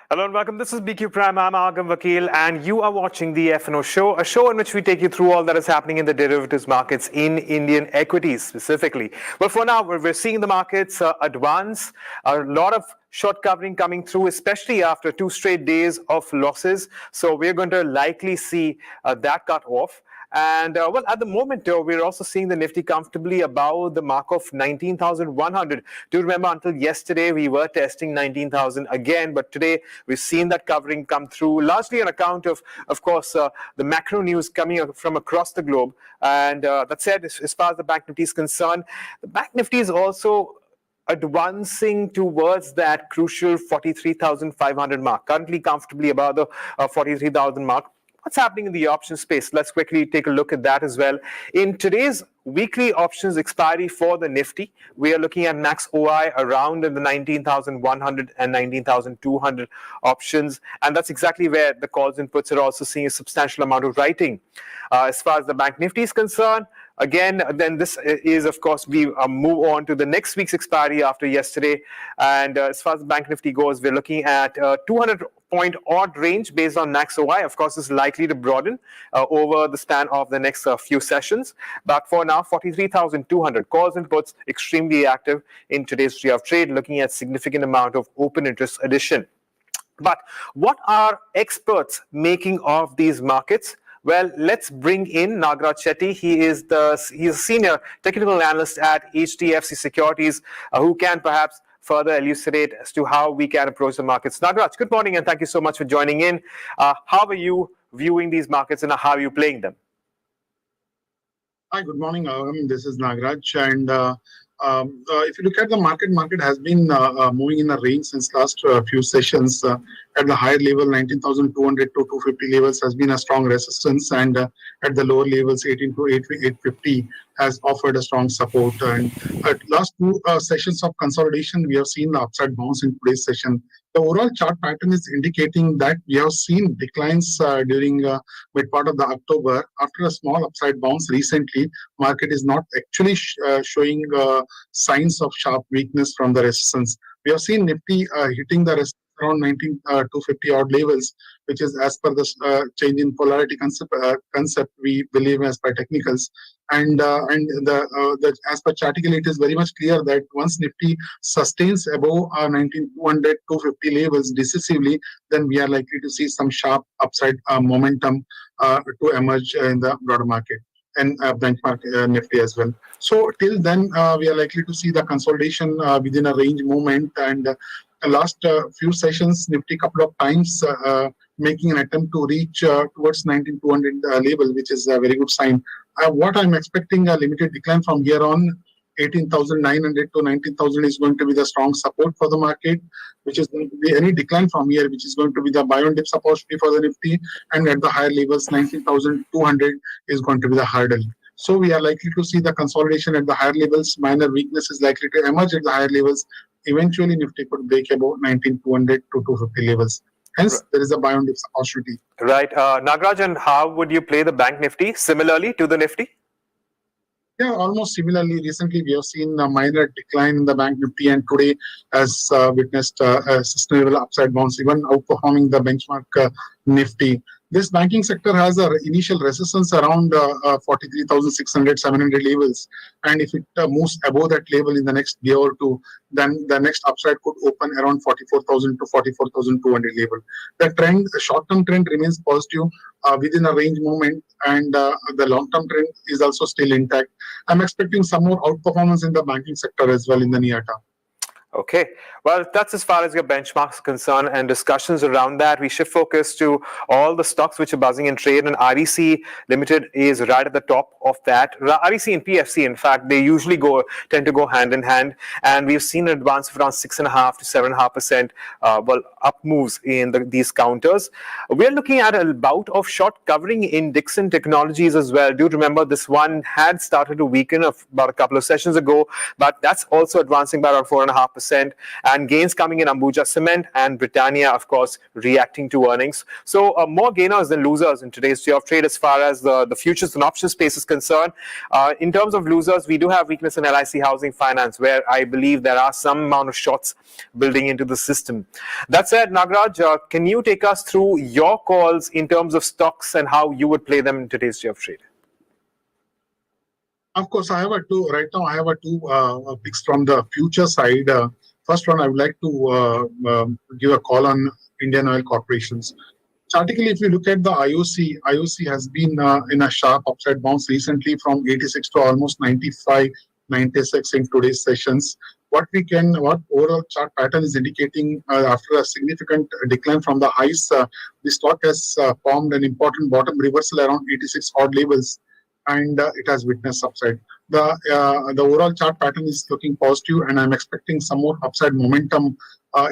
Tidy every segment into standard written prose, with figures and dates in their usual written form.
Hello and welcome. This is BQ Prime. I'm Agam Vakil, and you are watching the F&O Show, a show in which we take you through all that is happening in the derivatives markets in Indian equities specifically. Well, for now, we're seeing the markets advance. A lot of short covering coming through, especially after 2 straight days of losses. So we're going to likely see that cut off. And well, at the moment, we're also seeing the Nifty comfortably above the mark of 19,100. Do remember, until yesterday, we were testing 19,000 again, but today we've seen that covering come through, largely on account of course, the macro news coming from across the globe. And that said, as far as the Bank Nifty is concerned, the Bank Nifty is also advancing towards that crucial 43,500 mark, currently comfortably above the 43,000 mark. What's happening in the options space? Let's quickly take a look at that as well. In today's weekly options expiry for the Nifty, we are looking at max OI around in the 19,100 and 19,200 options. And that's exactly where the calls and puts are also seeing a substantial amount of writing. As far as the Bank Nifty is concerned, again, then this is, of course, we move on to the next week's expiry after yesterday. And as far as the Bank Nifty goes, we're looking at 200 point odd range based on max OI. Of course, is likely to broaden over the span of the next few sessions. But for now, 43,200 calls and puts extremely active in today's day of trade, looking at significant amount of open interest addition. But what are experts making of these markets? Well, let's bring in Nagaraj Shetti. He's a senior technical analyst at HDFC Securities, who can perhaps further elucidate as to how we can approach the markets. Nagaraj, good morning and thank you so much for joining in. How are you viewing these markets and how are you playing them? Hi, good morning. This is Nagaraj. And if you look at the market has been moving in a range since last few sessions. At the higher level, 19,200 to 250 levels has been a strong resistance, and at the lower levels, 18 to 850 has offered a strong support. And at last 2 sessions of consolidation, we have seen the upside bounce in today's session. The overall chart pattern is indicating that we have seen declines during mid part of the October. After a small upside bounce recently, market is not actually showing signs of sharp weakness from the resistance. We have seen Nifty hitting the resistance around 19,250 odd levels, which is as per the change in polarity concept we believe as per technicals. And as per chartical, it is very much clear that once Nifty sustains above 19,200 250 levels decisively, then we are likely to see some sharp upside momentum to emerge in the broader market and benchmark Nifty as well. So till then, we are likely to see the consolidation within a range movement. And last few sessions, Nifty couple of times making an attempt to reach towards 19,200 level, which is a very good sign. What I'm expecting a limited decline from here on. 18,900 to 19,000 is going to be the strong support for the market, which is going to be any decline from here, which is going to be the buy on dip opportunity for the Nifty, and at the higher levels, 19,200 is going to be the hurdle. So we are likely to see the consolidation at the higher levels. Minor weakness is likely to emerge at the higher levels. Eventually, Nifty could break about 19,200 to 250 levels. Hence, there is a buy on dip opportunity. Right. Nagaraj, and how would you play the Bank Nifty similarly to the Nifty? Yeah, almost similarly. Recently, we have seen a minor decline in the Bank Nifty, and today has witnessed a sustainable upside bounce, even outperforming the benchmark Nifty. This banking sector has an initial resistance around 43,600, 700 levels. And if it moves above that level in the next year or two, then the next upside could open around 44,000 to 44,200 level. The trend, the short-term trend remains positive within a range movement, and the long-term trend is also still intact. I'm expecting some more outperformance in the banking sector as well in the near term. Okay, well, that's as far as your benchmarks are concerned and discussions around that. We shift focus to all the stocks which are buzzing in trade, and REC Limited is right at the top of that. REC and PFC, in fact, they usually tend to go hand in hand, and we've seen an advance of around 6.5 to 7.5% up moves in these counters. We're looking at a bout of short covering in Dixon Technologies as well. Do remember this one had started to weaken about a couple of sessions ago, but that's also advancing by around 4.5%. 1%, and gains coming in Ambuja Cement and Britannia, of course, reacting to earnings. So more gainers than losers in today's day of trade as far as the futures and options space is concerned. In terms of losers, we do have weakness in LIC Housing Finance, where I believe there are some amount of shorts building into the system. That said, Nagaraj, can you take us through your calls in terms of stocks and how you would play them in today's day of trade? Of course, I have right now I have two picks from the future side. First one, I would like to give a call on Indian Oil Corporations. Chartically, if you look at the IOC has been in a sharp upside bounce recently from 86 to almost 95, 96 in today's sessions. What overall chart pattern is indicating after a significant decline from the highs, the stock has formed an important bottom reversal around 86 odd levels, and it has witnessed upside. The overall chart pattern is looking positive, and I'm expecting some more upside momentum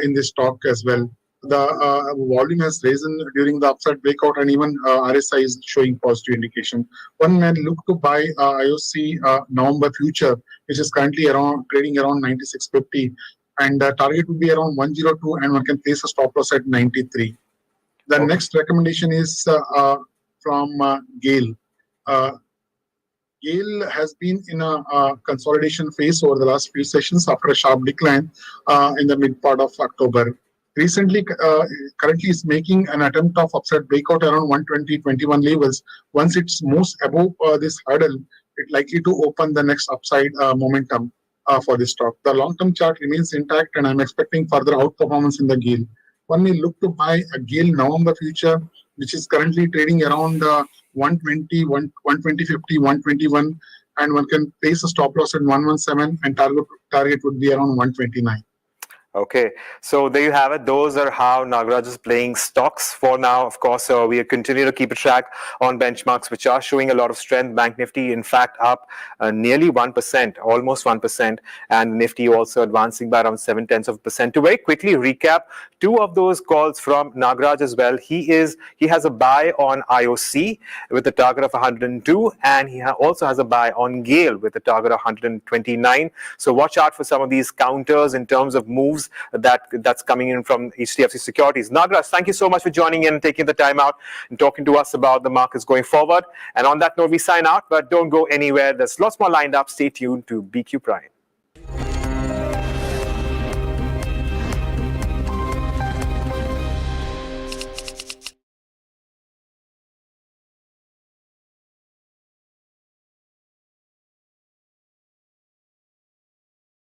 in this stock as well. The volume has risen during the upside breakout, and even RSI is showing positive indication. One may look to buy IOC November future, which is currently trading around 96.50, and the target would be around 102, and one can place a stop loss at 93. The next recommendation is from GAIL. GAIL has been in a consolidation phase over the last few sessions after a sharp decline in the mid part of October. Recently, currently is making an attempt of upside breakout around 120-21 levels. Once it moves above this hurdle, it likely to open the next upside momentum for this stock. The long-term chart remains intact, and I'm expecting further outperformance in the GAIL. One may look to buy a GAIL November future, which is currently trading around 120, 120.50, 121, and one can place a stop loss at 117, and target would be around 129. Okay, so there you have it. Those are how Nagaraj is playing stocks for now. Of course, we continue to keep a track on benchmarks, which are showing a lot of strength. Bank Nifty, in fact, up nearly 1%, almost 1%, and Nifty also advancing by around 0.7%. To very quickly recap, two of those calls from Nagaraj as well. He has a buy on IOC with a target of 102, and he also has a buy on GAIL with a target of 129. So watch out for some of these counters in terms of moves that's coming in from HDFC Securities. Nagaraj, thank you so much for joining in and taking the time out and talking to us about the markets going forward. And on that note, we sign out, but don't go anywhere. There's lots more lined up. Stay tuned to BQ Prime.